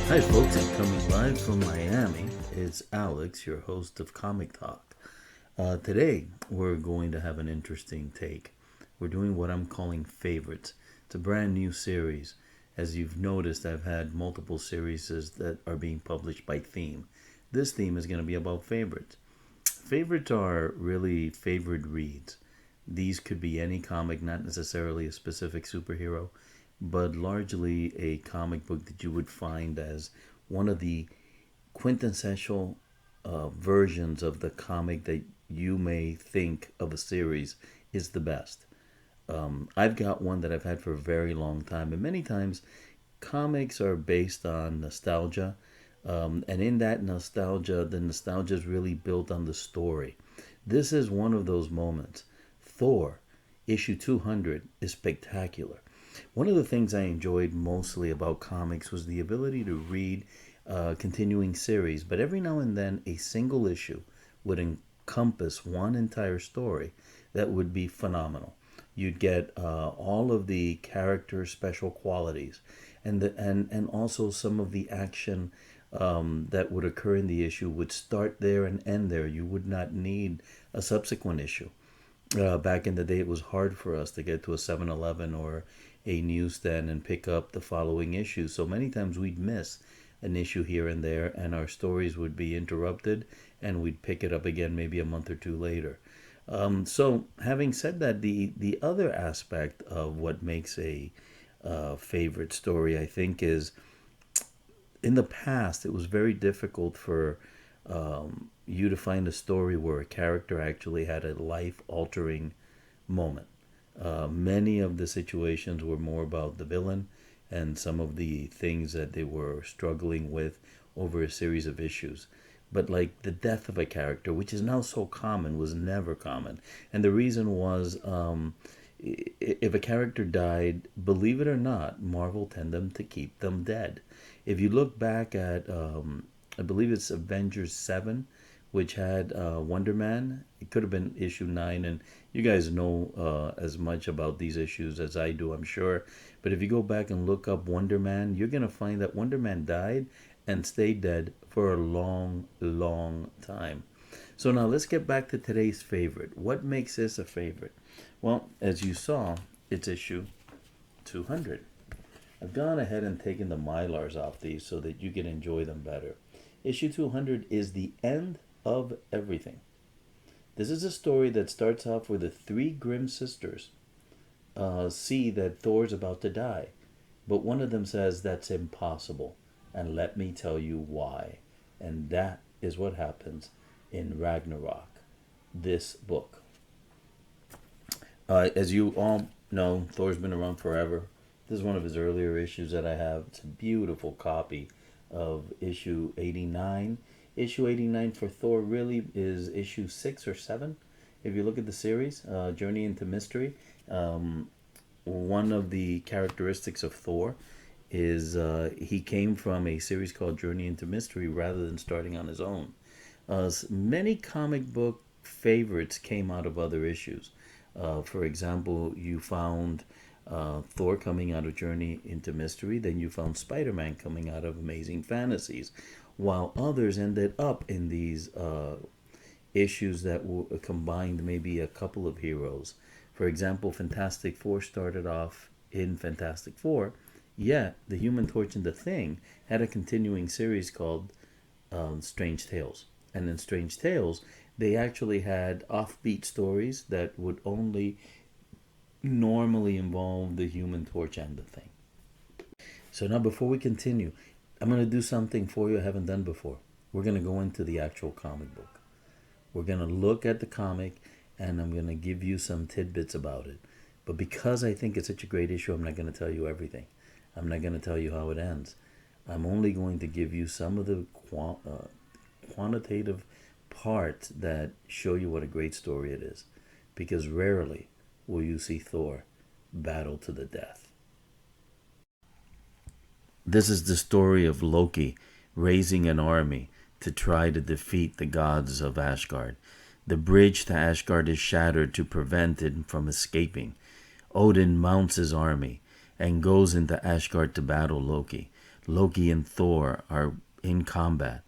Hi folks, I'm coming live from Miami. It's Alex, your host of ComicTalk. Today we're going to have an interesting take. We're doing what I'm calling favorites. It's a brand new series. As you've noticed, I've had multiple series that are being published by theme. This theme is going to be about favorites. Favorites are really favorite reads. These could be any comic, not necessarily a specific superhero, but largely a comic book that you would find as one of the quintessential versions of the comic that you may think of a series is the best. I've got one that I've had for a very long time, and many times comics are based on nostalgia, and in that nostalgia, the nostalgia is really built on the story. This is one of those moments. Thor, issue 200, is spectacular. One of the things I enjoyed mostly about comics was the ability to read continuing series, but every now and then a single issue would encompass one entire story that would be phenomenal. You'd get all of the character special qualities and also some of the action that would occur in the issue would start there and end there. You would not need a subsequent issue. Back in the day, it was hard for us to get to a 7-Eleven or a newsstand and pick up the following issue. So many times we'd miss an issue here and there, and our stories would be interrupted, and we'd pick it up again maybe a month or two later. So having said that, the other aspect of what makes a favorite story, I think, is in the past it was very difficult for you to find a story where a character actually had a life-altering moment. Many of the situations were more about the villain and some of the things that they were struggling with over a series of issues. But like the death of a character, which is now so common, was never common. And the reason was if a character died, believe it or not, Marvel tended to keep them dead. If you look back at, I believe it's Avengers 7, which had Wonder Man. It could have been issue 9, and you guys know as much about these issues as I do, I'm sure. But if you go back and look up Wonder Man, you're going to find that Wonder Man died and stayed dead for a long, long time. So now let's get back to today's favorite. What makes this a favorite? Well, as you saw, it's issue 200. I've gone ahead and taken the Mylars off these so that you can enjoy them better. Issue 200 is the end of everything. This is a story that starts off with the three Grimm sisters see that Thor's about to die. But one of them says that's impossible. And let me tell you why. And that is what happens in Ragnarok, this book. As you all know, Thor's been around forever. This is one of his earlier issues that I have. It's a beautiful copy of issue 89. Issue 89 for Thor really is issue 6 or 7. If you look at the series, Journey into Mystery, one of the characteristics of Thor is he came from a series called Journey into Mystery rather than starting on his own. Many comic book favorites came out of other issues. For example, you found Thor coming out of Journey into Mystery, then you found Spider-Man coming out of Amazing Fantasies, while others ended up in these issues that were combined maybe a couple of heroes. For example, Fantastic Four started off in Fantastic Four, yet the Human Torch and the Thing had a continuing series called Strange Tales. And in Strange Tales, they actually had offbeat stories that would only normally involve the Human Torch and the Thing. So now before we continue, I'm going to do something for you I haven't done before. We're going to go into the actual comic book. We're going to look at the comic, and I'm going to give you some tidbits about it. But because I think it's such a great issue, I'm not going to tell you everything. I'm not going to tell you how it ends. I'm only going to give you some of the quantitative parts that show you what a great story it is, because rarely will you see Thor battle to the death. This is the story of Loki raising an army to try to defeat the gods of Asgard. The bridge to Asgard is shattered to prevent it from escaping. Odin mounts his army and goes into Asgard to battle Loki. Loki and Thor are in combat.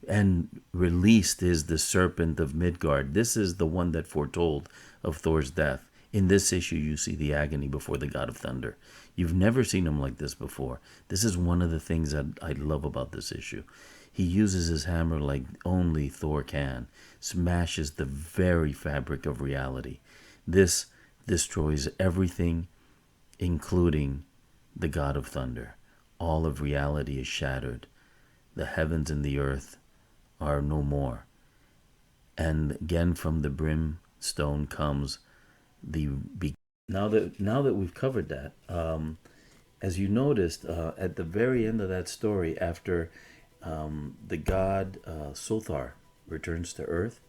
And released is the serpent of Midgard. This is the one that foretold of Thor's death. In this issue, you see the agony before the god of thunder. You've never seen him like this before. This is one of the things that I love about this issue. He uses his hammer like only Thor can, smashes the very fabric of reality. This destroys everything, including the god of thunder. All of reality is shattered. The heavens and the earth are no more. And again from the brimstone comes the now that we've covered that, as you noticed at the very end of that story, after the god Sothar returns to Earth,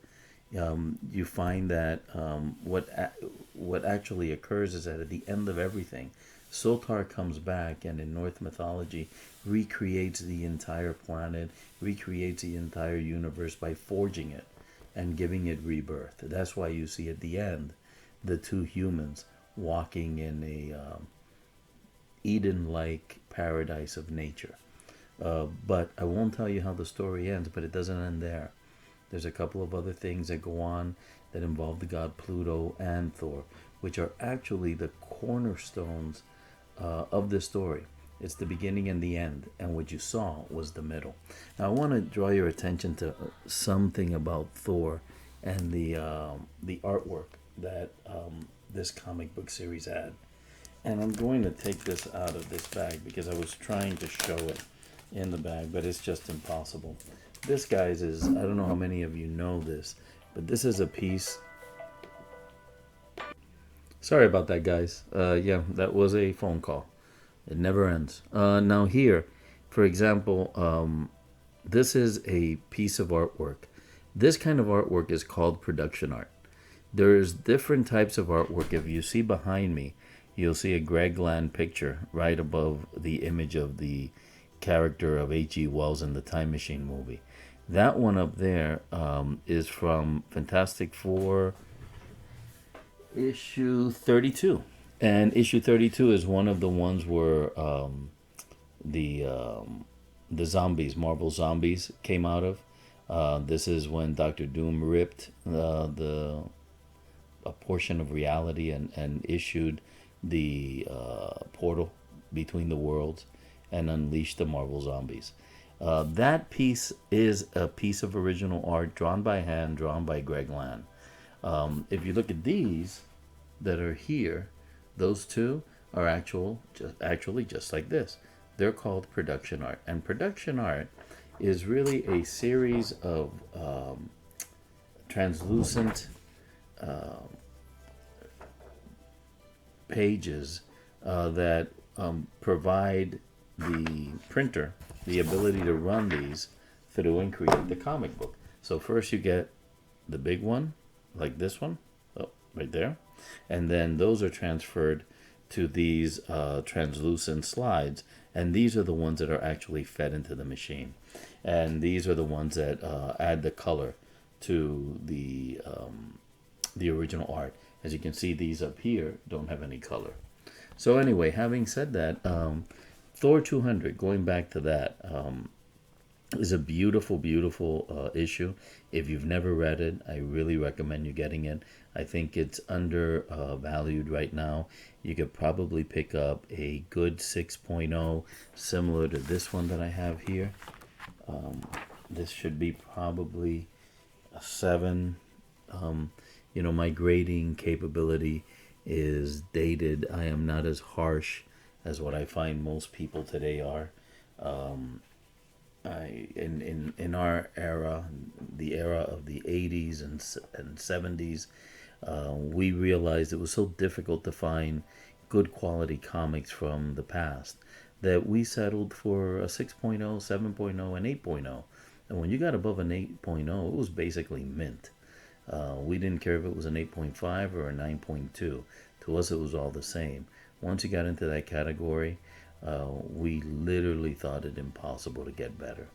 you find that what actually occurs is that at the end of everything, Sothar comes back and in Norse mythology recreates the entire planet, recreates the entire universe by forging it and giving it rebirth. That's why you see at the end the two humans walking in a Eden-like paradise of nature. But I won't tell you how the story ends, but it doesn't end there. There's a couple of other things that go on that involve the god Pluto and Thor, which are actually the cornerstones of the story. It's the beginning and the end, and what you saw was the middle. Now, I want to draw your attention to something about Thor and the artwork that this comic book series had. And I'm going to take this out of this bag because I was trying to show it in the bag, but it's just impossible. This, guys, is, I don't know how many of you know this, but this is a piece. Sorry about that, guys. Yeah, that was a phone call. It never ends. Now here, for example, this is a piece of artwork. This kind of artwork is called production art. There's different types of artwork. If you see behind me, you'll see a Greg Land picture right above the image of the character of H.G. Wells in the Time Machine movie. That one up there is from Fantastic Four issue 32. And issue 32 is one of the ones where the zombies, Marvel zombies, came out of. This is when Doctor Doom ripped a portion of reality and issued the portal between the worlds and unleashed the Marvel zombies. That piece is a piece of original art drawn by hand, drawn by Greg Land. If you look at these that are here, those two are actually just like this. They're called production art. And production art is really a series of translucent pages that provide the printer the ability to run these through and create the comic book. So first you get the big one, like this one, right there. And then those are transferred to these translucent slides. And these are the ones that are actually fed into the machine. And these are the ones that add the color to the original art. As you can see, these up here don't have any color. So anyway, having said that, Thor 200, going back to that, is a beautiful, beautiful issue. If you've never read it, I really recommend you getting it. I think it's undervalued right now. You could probably pick up a good 6.0, similar to this one that I have here. This should be probably a 7. My grading capability is dated. I am not as harsh as what I find most people today are. In our era, the era of the 80s and 70s, we realized it was so difficult to find good quality comics from the past that we settled for a 6.0, 7.0, and 8.0. And when you got above an 8.0, it was basically mint. We didn't care if it was an 8.5 or a 9.2. To us, it was all the same. Once you got into that category, we literally thought it impossible to get better.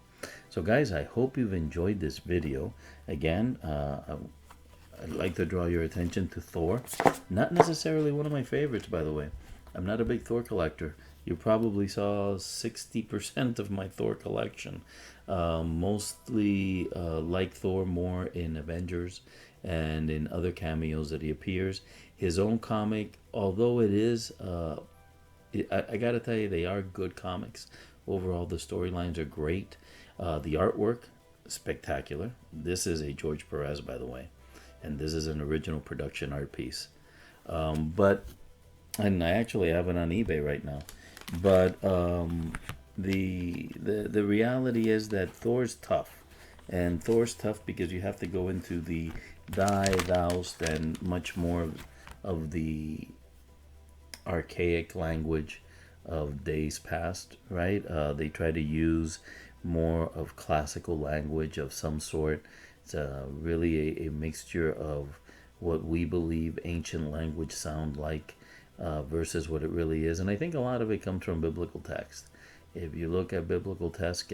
So guys, I hope you've enjoyed this video. Again, I'd like to draw your attention to Thor. Not necessarily one of my favorites, by the way. I'm not a big Thor collector. You probably saw 60% of my Thor collection. Mostly like Thor more in Avengers and in other cameos that he appears. His own comic, although it is, I gotta tell you, they are good comics. Overall, the storylines are great. The artwork, spectacular. This is a George Perez, by the way. And this is an original production art piece. And I actually have it on eBay right now. But the reality is that Thor's tough, and Thor's tough because you have to go into the die, thous, and much more of the archaic language of days past, right? They try to use more of classical language of some sort. It's really a mixture of what we believe ancient language sound like versus what it really is. And I think a lot of it comes from biblical text. If you look at biblical text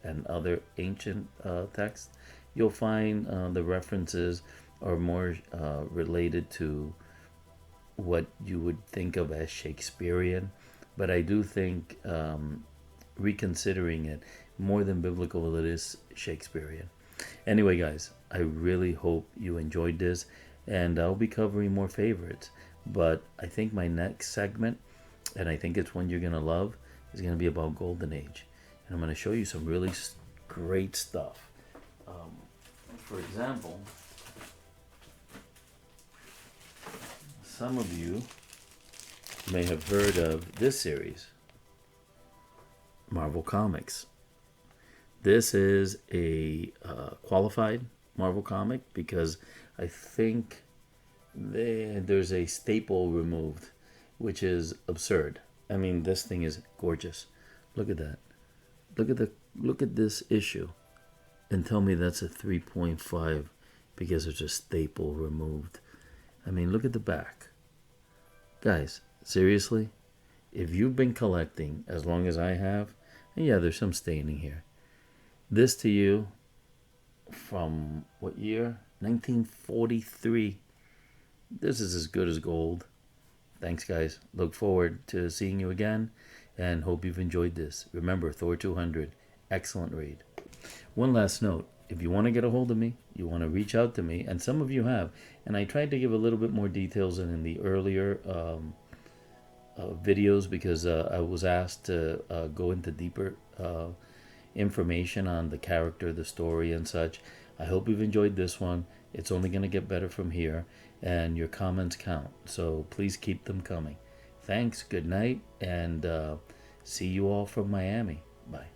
and other ancient texts, you'll find the references are more related to what you would think of as Shakespearean. But I do think reconsidering it, more than biblical, it is Shakespearean. Anyway, guys, I really hope you enjoyed this, and I'll be covering more favorites. But I think my next segment, and I think it's one you're going to love, is going to be about Golden Age. And I'm going to show you some really great stuff. For example, some of you may have heard of this series, Marvel Comics. This is a qualified Marvel comic because I think there's a staple removed, which is absurd. I mean, this thing is gorgeous. Look at that. Look at this issue, and tell me that's a 3.5 because there's a staple removed. I mean, look at the back. Guys, seriously, if you've been collecting as long as I have, and yeah, there's some staining here. This to you from what year? 1943. This is as good as gold. Thanks, guys. Look forward to seeing you again and hope you've enjoyed this. Remember, Thor 200, excellent read. One last note. If you want to get a hold of me, you want to reach out to me, and some of you have, and I tried to give a little bit more details than in the earlier videos because I was asked to go into deeper information on the character, the story, and such. I hope you've enjoyed this one. It's only going to get better from here, and your comments count, so please keep them coming. Thanks, good night, and see you all from Miami. Bye.